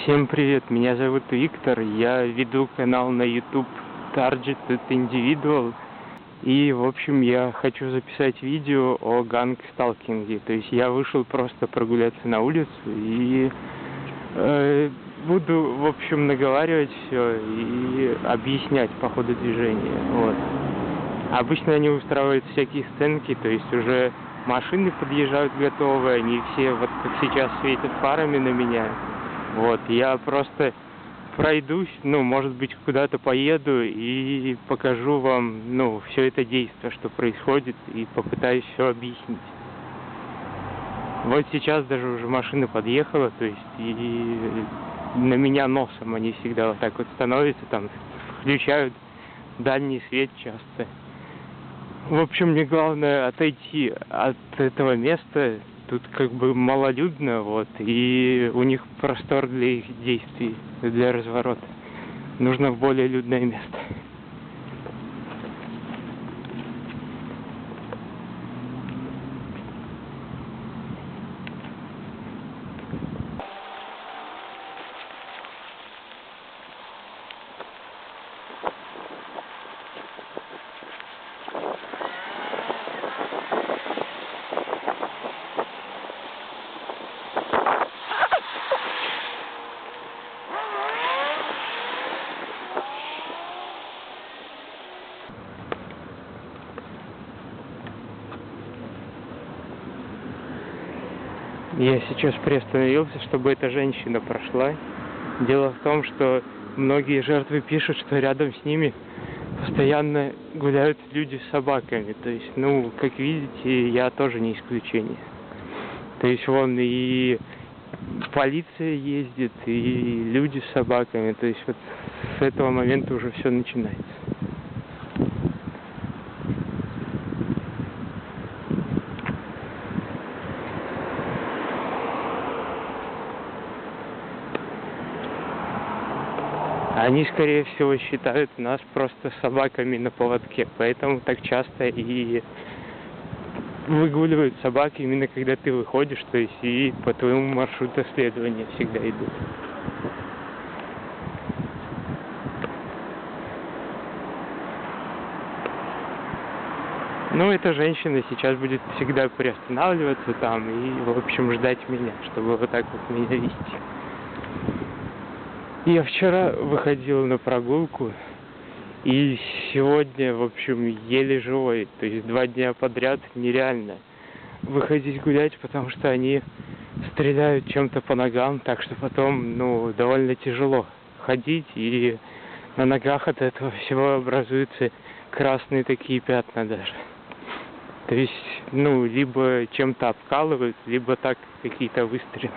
Всем привет, меня зовут Виктор, я веду канал на YouTube Targeted Individual, и в общем я хочу записать видео о гангсталкинге, то есть я вышел просто прогуляться на улицу и буду в общем наговаривать все и объяснять по ходу движения, вот. Обычно они устраивают всякие сценки, то есть уже машины подъезжают готовые, они все вот как сейчас светят фарами на меня. Вот, я просто пройдусь, может быть, куда-то поеду и покажу вам, все это действие, что происходит, и попытаюсь все объяснить. Вот сейчас даже уже машина подъехала, то есть, и на меня носом они всегда вот так вот становятся, там, включают дальний свет часто. В общем, мне главное отойти от этого места. Тут как бы малолюдно, вот, и у них простор для их действий, для разворота. Нужно в более людное место. Я сейчас приостановился, чтобы эта женщина прошла. Дело в том, что многие жертвы пишут, что рядом с ними постоянно гуляют люди с собаками. То есть, как видите, я тоже не исключение. То есть, вон и полиция ездит, и люди с собаками. То есть, вот с этого момента уже все начинается. Они, скорее всего, считают нас просто собаками на поводке, поэтому так часто и выгуливают собаки именно когда ты выходишь, то есть и по твоему маршруту следования всегда идут. Эта женщина сейчас будет всегда приостанавливаться там и, в общем, ждать меня, чтобы вот так вот меня вести. Я вчера выходил на прогулку, и сегодня, в общем, еле живой. То есть 2 дня подряд нереально выходить гулять, потому что они стреляют чем-то по ногам, так что потом, довольно тяжело ходить, и на ногах от этого всего образуются красные такие пятна даже. То есть, либо чем-то обкалывают, либо так какие-то выстрелы.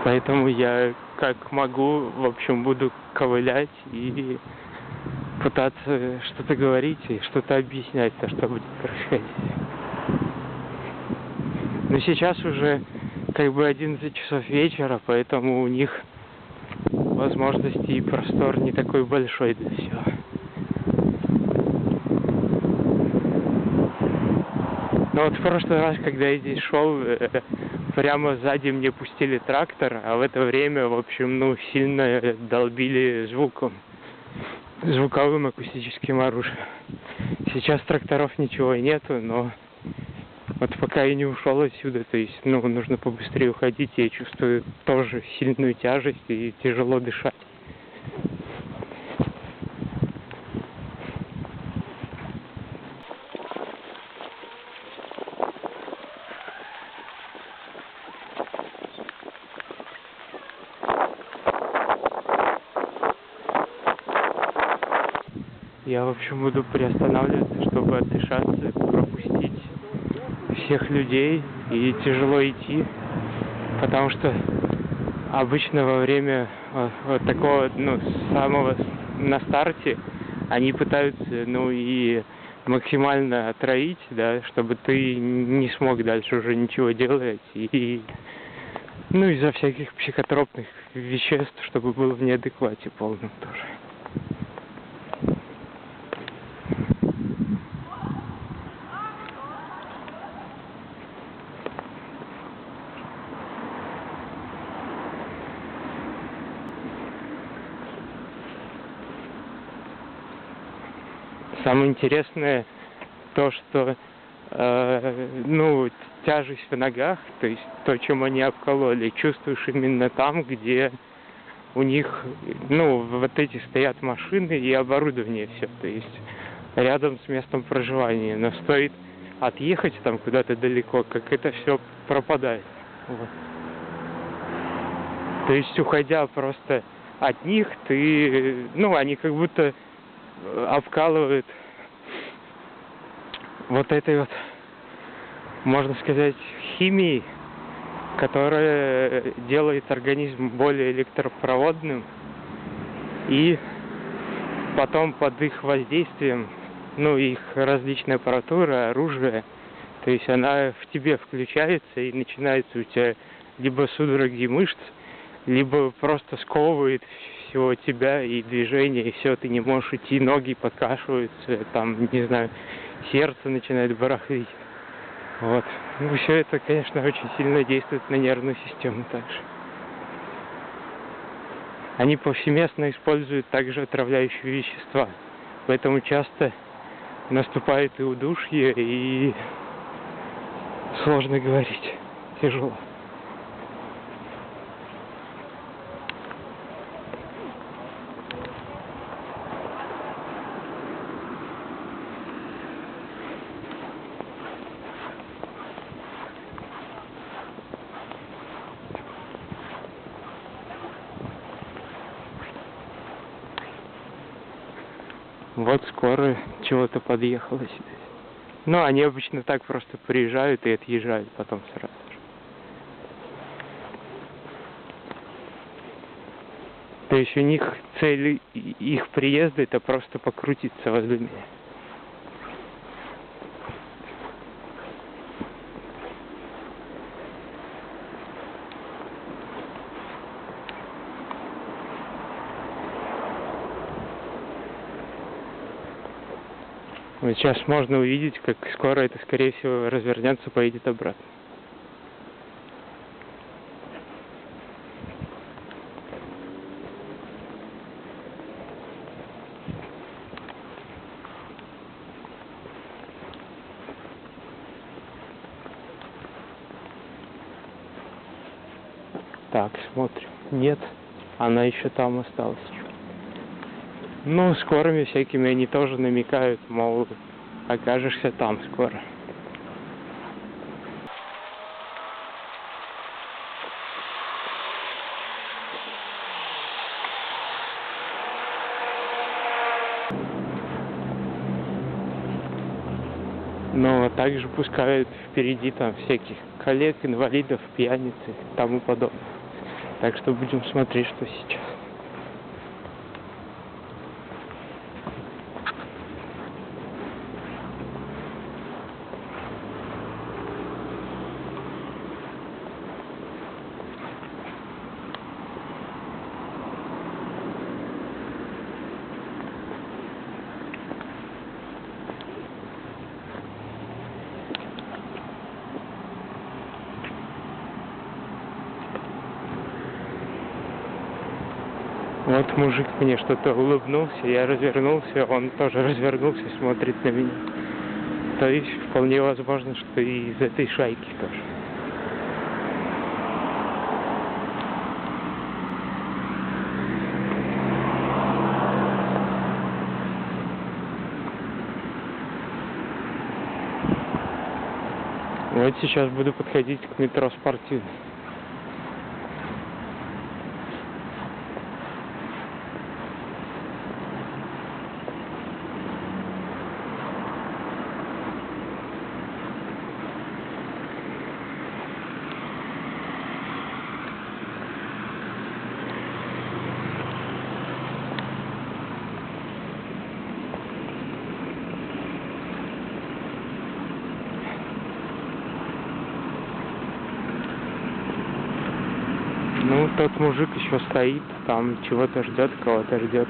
Поэтому я как могу, в общем, буду ковылять и пытаться что-то говорить и что-то объяснять, что будет происходить. Но сейчас уже 11 часов вечера, поэтому у них возможности и простор не такой большой для всего. Но вот в прошлый раз, когда я здесь шел, прямо сзади мне пустили трактор, а в это время, в общем, сильно долбили звуковым акустическим оружием. Сейчас тракторов ничего и нету, но вот пока я не ушел отсюда, то есть, нужно побыстрее уходить, я чувствую тоже сильную тяжесть и тяжело дышать. Я, в общем, буду приостанавливаться, чтобы отдышаться, пропустить всех людей, и тяжело идти, потому что обычно во время вот такого, самого на старте они пытаются, и максимально отравить, да, чтобы ты не смог дальше уже ничего делать, и из-за всяких психотропных веществ, чтобы был в неадеквате полном тоже. Самое интересное то, что тяжесть в ногах, то есть то, чем они обкололи, чувствуешь именно там, где у них, вот эти стоят машины и оборудование все, то есть рядом с местом проживания. Но стоит отъехать там куда-то далеко, как это все пропадает. Вот. То есть, уходя просто от них, они как будто обкалывают вот этой вот, можно сказать, химией, которая делает организм более электропроводным, и потом под их воздействием, их различная аппаратура, оружие, то есть она в тебе включается и начинается у тебя либо судороги мышц, либо просто сковывает всего тебя и движение, и все, ты не можешь идти, ноги подкашиваются, там, не знаю, сердце начинает барахлить. Вот. Все это, конечно, очень сильно действует на нервную систему также. Они повсеместно используют также отравляющие вещества, поэтому часто наступает и удушье, и сложно говорить, тяжело. Вот скоро чего-то подъехало здесь. Они обычно так просто приезжают и отъезжают потом сразу же. То есть у них цель их приезда — это просто покрутиться возле меня. Вот сейчас можно увидеть, как скоро это, скорее всего, развернется, поедет обратно. Так, смотрим. Нет, она еще там осталась. Скорыми всякими они тоже намекают, мол, окажешься там скоро. Но также пускают впереди там всяких коллег, инвалидов, пьяниц и тому подобное. Так что будем смотреть, что сейчас. Вот мужик мне что-то улыбнулся, я развернулся, он тоже развернулся, смотрит на меня. То есть вполне возможно, что и из этой шайки тоже. Вот сейчас буду подходить к метро Спортивный. Тот мужик еще стоит, там чего-то ждет, кого-то ждет.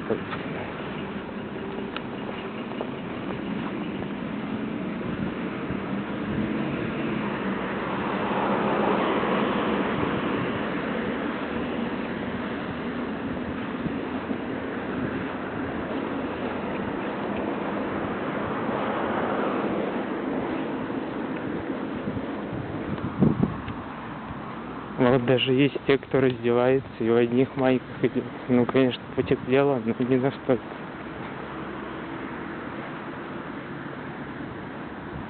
Вот даже есть те, кто раздевается и в одних майках идет. Ну, конечно, потеплело, но не настолько.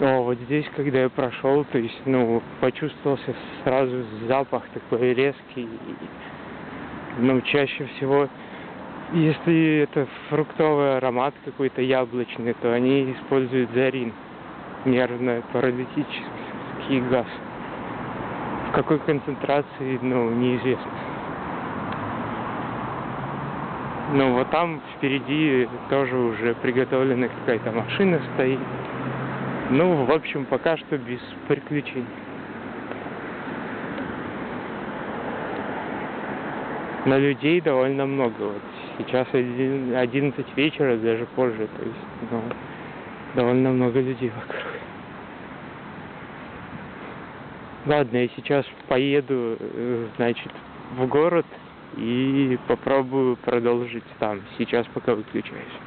О, вот здесь, когда я прошел, то есть, ну, почувствовался сразу запах такой резкий. Ну, чаще всего, если это фруктовый аромат какой-то яблочный, то они используют зарин, нервно-паралитический газ. В какой концентрации, ну, неизвестно. Ну, вот там впереди тоже уже приготовлена какая-то машина стоит. Ну, в общем, пока что без приключений. Но людей довольно много. Вот сейчас 11 вечера, даже позже. То есть, ну, довольно много людей вокруг. Ладно, я сейчас поеду, значит, в город и попробую продолжить там. Сейчас пока выключаюсь.